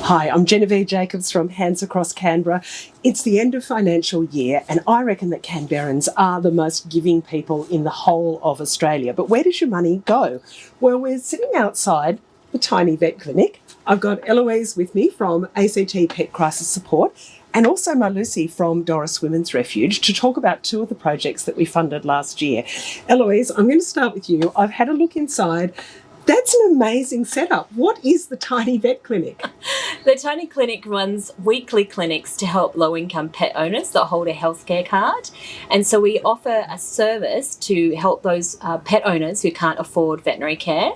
Hi, I'm Genevieve Jacobs from Hands Across Canberra. It's the end of financial year and I reckon that Canberrans are the most giving people in the whole of Australia. But where does your money go? Well, we're sitting outside the tiny vet clinic. I've got Eloise with me from ACT Pet Crisis Support and also Lucy from Doris Women's Refuge to talk about two of the projects that we funded last year. Eloise, I'm going to start with you. I've had a look inside. That's an amazing setup. What is the Tiny Vet Clinic? The Tiny Clinic runs weekly clinics to help low-income pet owners that hold a healthcare card. And so we offer a service to help those pet owners who can't afford veterinary care.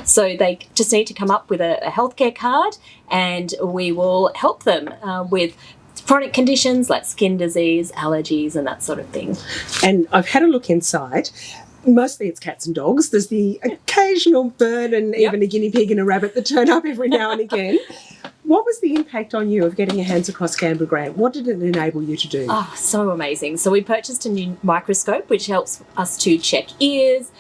So they just need to come up with a healthcare card and we will help them with chronic conditions like skin disease, allergies and that sort of thing. And I've had a look inside. Mostly it's cats and dogs. There's the occasional bird and even a guinea pig and a rabbit that turn up every now and again. What was the impact on you of getting a Hands Across Canberra grant? What did it enable you to do? Oh, so amazing. So we purchased a new microscope which helps us to check ears,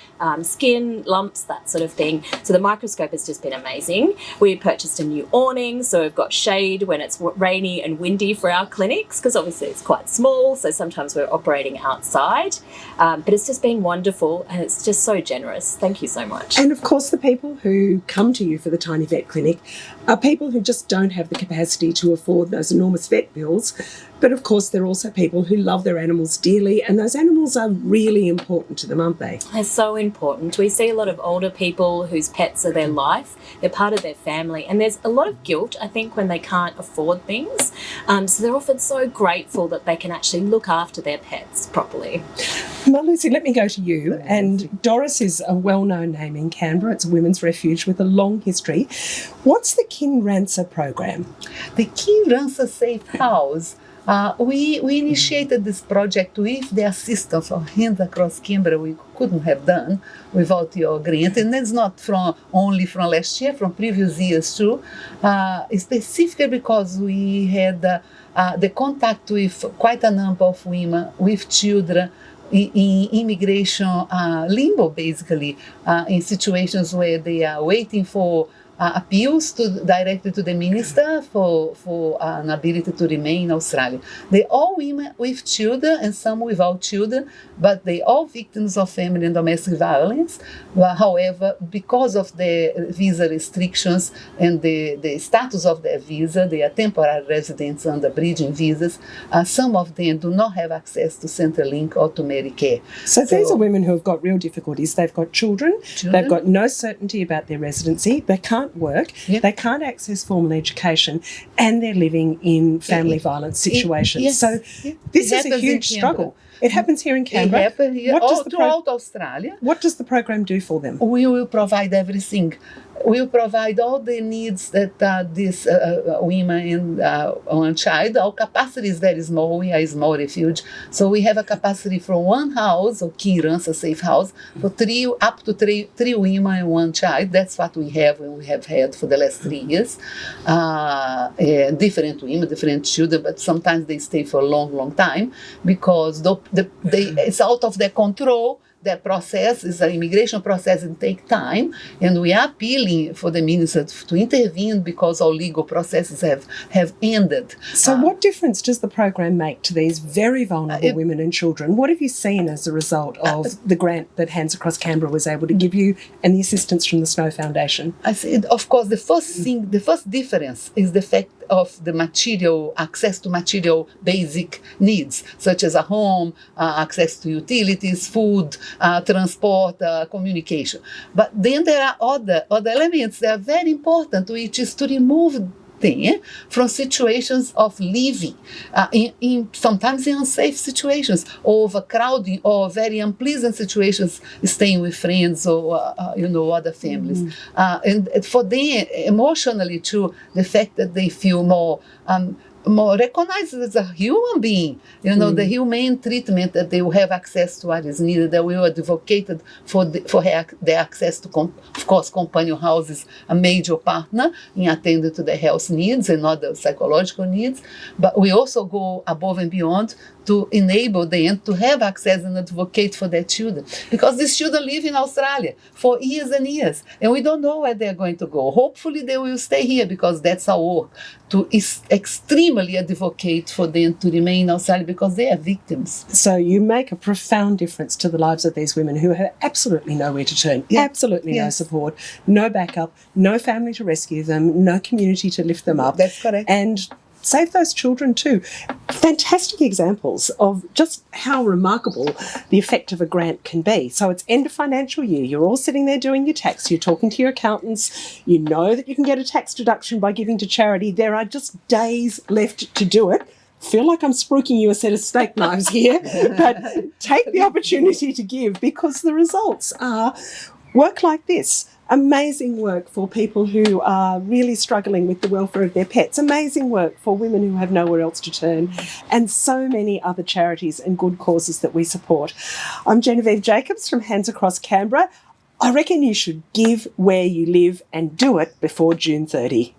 skin, lumps, that sort of thing. So the microscope has just been amazing. We purchased a new awning, so we've got shade when it's rainy and windy for our clinics, because obviously it's quite small, so sometimes we're operating outside. But it's just been wonderful and it's just so generous. Thank you so much. And of course the people who come to you for the Tiny Vet Clinic are people who just don't have the capacity to afford those enormous vet bills. But of course, there are also people who love their animals dearly, and those animals are really important to them, aren't they? They're so important. We see a lot of older people whose pets are their life. They're part of their family. And there's a lot of guilt, I think, when they can't afford things. So they're often so grateful that they can actually look after their pets properly. Lucy, let me go to you. And Doris is a well-known name in Canberra. It's a women's refuge with a long history. What's the Canberransa program? The Canberransa Safe House. We initiated this project with the assistance of Hands Across Canberra. We couldn't have done without your grant, and that's not only from last year, from previous years too. Specifically because we had the contact with quite a number of women with children in immigration limbo, basically, in situations where they are waiting for appeals directly to the minister for an ability to remain in Australia. They all women with children and some without children, but they all victims of family and domestic violence. However, because of the visa restrictions and the status of their visa, they are temporary residents under bridging visas. Some of them do not have access to Centrelink or to Medicare. So these are women who have got real difficulties. They've got children. They've got no certainty about their residency, they can't work, they can't access formal education, and they're living in family violence situations. So this is a huge struggle. It happens here in Canberra. It happens here throughout Australia. What does the program do for them? We will provide everything. We will provide all the needs that these women and one child. Our capacity is very small. We are a small refuge. So we have a capacity from one house, or Canberransa Safe House, for up to three women and one child. That's what we have and we have had for the last 3 years. Different women, different children, but sometimes they stay for a long, long time because it's out of their control. That process is an immigration process and take time, and we are appealing for the minister to intervene because our legal processes have ended. So what difference does the program make to these very vulnerable women and children? What have you seen as a result of the grant that Hands Across Canberra was able to give you and the assistance from the Snow Foundation? I said, of course, the first difference is the fact of the material, access to material basic needs, such as a home, access to utilities, food, transport, communication. But then there are other elements that are very important, which is to remove them from situations of living, sometimes in unsafe situations, or overcrowding, or very unpleasant situations, staying with friends or other families. And for them, emotionally too, the fact that they feel more more recognized as a human being. You know, the humane treatment that they will have access to what is needed, that we advocated for their access to, of course, companion house is a major partner in attending to their health needs and other psychological needs. But we also go above and beyond to enable them to have access and advocate for their children. Because these children live in Australia for years and years, and we don't know where they're going to go. Hopefully they will stay here, because that's our work, to extremely advocate for them to remain in Australia, because they are victims. So you make a profound difference to the lives of these women who have absolutely nowhere to turn, absolutely no support, no backup, no family to rescue them, no community to lift them up. That's correct. And save those children too. Fantastic examples of just how remarkable the effect of a grant can be. So it's end of financial year. You're all sitting there doing your tax. You're talking to your accountants. You know that you can get a tax deduction by giving to charity. There are just days left to do it. Feel like I'm spruiking you a set of steak knives here, but take the opportunity to give, because the results are work like this. Amazing work for people who are really struggling with the welfare of their pets. Amazing work for women who have nowhere else to turn. And so many other charities and good causes that we support. I'm Genevieve Jacobs from Hands Across Canberra. I reckon you should give where you live, and do it before June 30.